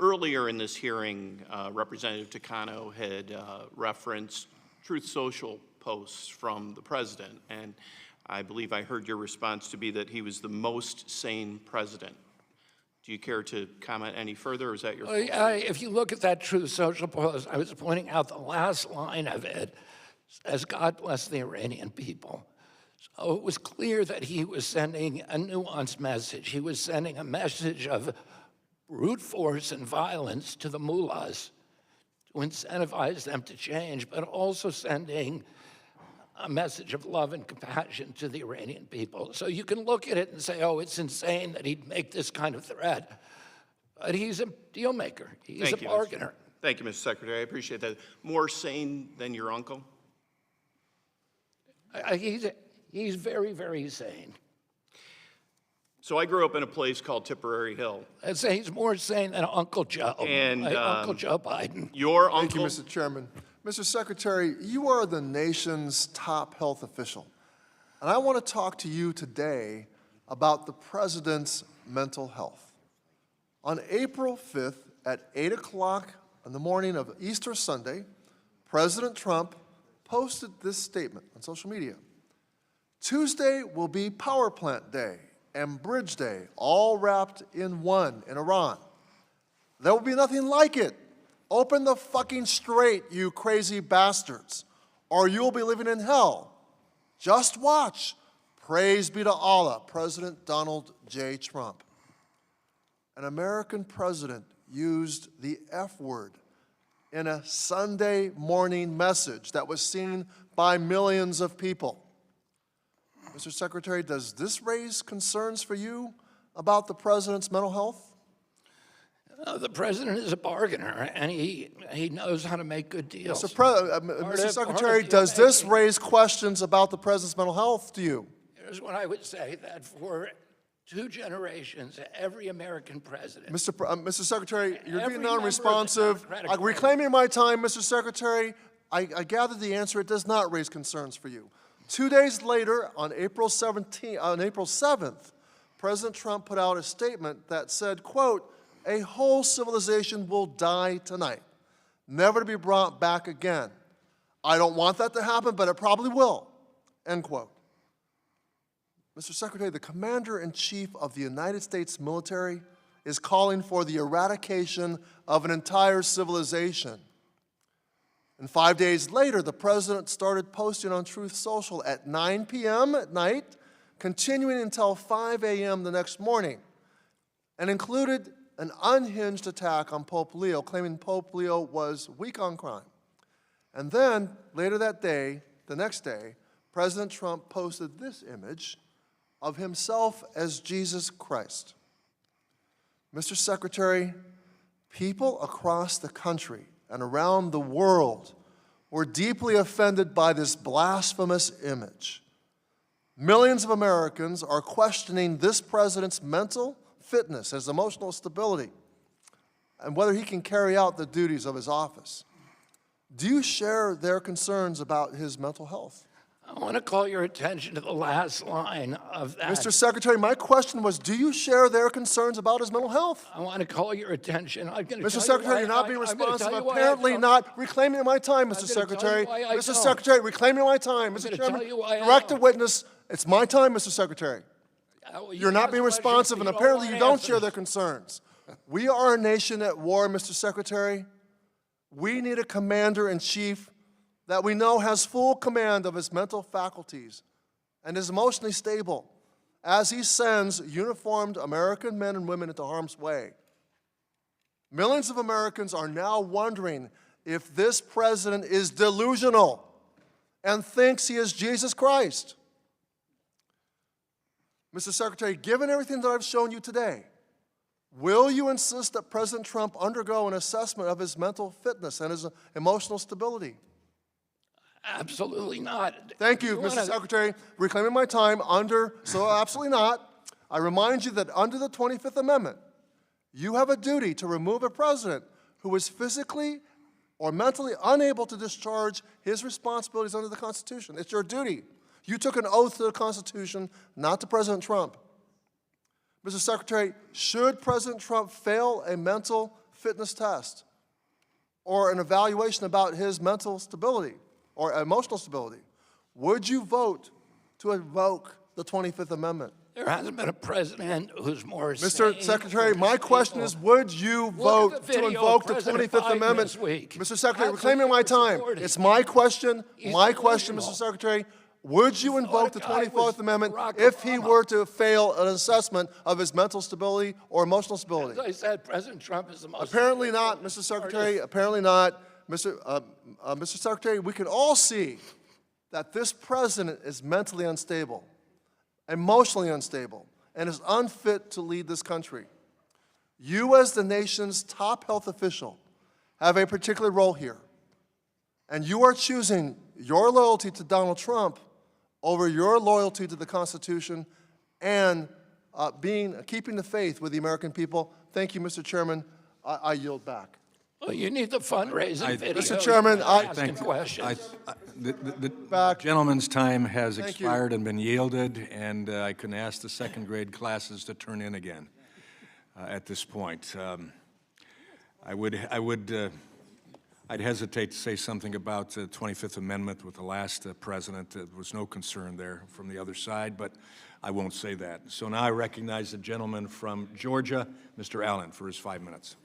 Earlier in this hearing, Representative Takano had referenced Truth Social posts from the president, and I believe I heard your response to be that he was the most sane president. Do you care to comment any further, or is that your full statement? If you look at that Truth Social post, I was pointing out the last line of it says, "God bless the Iranian people." So it was clear that he was sending a nuanced message. He was sending a message of brute force and violence to the mullahs to incentivize them to change, but also sending a message of love and compassion to the Iranian people. So you can look at it and say, oh, it's insane that he'd make this kind of threat. But he's a deal maker. He's a bargainer. Thank you, Mr. Secretary. I appreciate that. More sane than your uncle? He's very, very sane. So I grew up in a place called Tipperary Hill. I'd say he's more sane than Uncle Joe, And Uncle Joe Biden. Your uncle? Thank you, Mr. Chairman. Mr. Secretary, you are the nation's top health official. And I want to talk to you today about the president's mental health. On April 5th at 8 o'clock on the morning of Easter Sunday, President Trump posted this statement on social media. Tuesday will be Power Plant Day and Bridge Day, all wrapped in one in Iran. There will be nothing like it. Open the fucking strait, you crazy bastards, or you'll be living in hell. Just watch. Praise be to Allah, President Donald J. Trump. An American president used the F word in a Sunday morning message that was seen by millions of people. Mr. Secretary, does this raise concerns for you about the president's mental health? The president is a bargainer, and he knows how to make good deals. Mr. Secretary, does this raise questions about the president's mental health to you? Here's what I would say, that for 2 generations, every American president... Mr. Secretary, you're being non-responsive. Reclaiming my time, Mr. Secretary, I gather the answer, it does not raise concerns for you. 2 days later, on April 7th, President Trump put out a statement that said, quote, "A whole civilization will die tonight, never to be brought back again. I don't want that to happen, but it probably will," end quote. Mr. Secretary, the Commander-in-Chief of the United States military is calling for the eradication of an entire civilization. And 5 days later, the president started posting on Truth Social at 9 p.m. at night, continuing until 5 a.m. the next morning, and included an unhinged attack on Pope Leo, claiming Pope Leo was weak on crime. And then, later that day, the next day, President Trump posted this image of himself as Jesus Christ. Mr. Secretary, people across the country and around the world were deeply offended by this blasphemous image. Millions of Americans are questioning this president's mental fitness, his emotional stability, and whether he can carry out the duties of his office. Do you share their concerns about his mental health? I want to call your attention to the last line of that. Mr. Secretary, my question was, do you share their concerns about his mental health? I want to call your attention. Mr. Secretary, you're not being responsive. Apparently not. Reclaiming my time, Mr. Secretary. Mr. Secretary, reclaiming my time. Mr. Chairman, direct a witness. It's my time, Mr. Secretary. You're not being responsive, and apparently you don't share their concerns. We are a nation at war, Mr. Secretary. We need a commander-in-chief that we know has full command of his mental faculties and is emotionally stable as he sends uniformed American men and women into harm's way. Millions of Americans are now wondering if this president is delusional and thinks he is Jesus Christ. Mr. Secretary, given everything that I've shown you today, will you insist that President Trump undergo an assessment of his mental fitness and his emotional stability? Absolutely not. Thank you, Mr. Secretary. Reclaiming my time so absolutely not. I remind you that under the 25th Amendment, you have a duty to remove a president who is physically or mentally unable to discharge his responsibilities under the Constitution. It's your duty. You took an oath to the Constitution, not to President Trump. Mr. Secretary, should President Trump fail a mental fitness test or an evaluation about his mental stability or emotional stability, would you vote to invoke the 25th Amendment? There hasn't been a president who's more Mr. sane Secretary, for my his question people. is, would you Look at vote the to video of invoke the President 25th Biden Amendment? this week. Mr. Secretary, Absolutely reclaiming my time. supported. It's my question, He's my question, Mr. delusional. Secretary. Would you thought invoke a the guy was 24th Amendment Barack if he Obama. were to fail an assessment of his mental stability or emotional stability? As I said, President Trump is the most. Apparently not, Mr. Secretary. Apparently not. Mr. Secretary, we can all see that this president is mentally unstable, emotionally unstable, and is unfit to lead this country. You, as the nation's top health official, have a particular role here. And you are choosing your loyalty to Donald Trump over your loyalty to the Constitution and keeping the faith with the American people. Thank you, Mr. Chairman. I yield back. Well, you need the fundraising video. Mr. Chairman, asking questions. The gentleman's time has Thank you. expired and been yielded, and I can ask the second grade classes to turn in again at this point. I'd hesitate to say something about the 25th Amendment with the last president. There was no concern there from the other side, but I won't say that. So now I recognize the gentleman from Georgia, Mr. Allen, for his 5 minutes.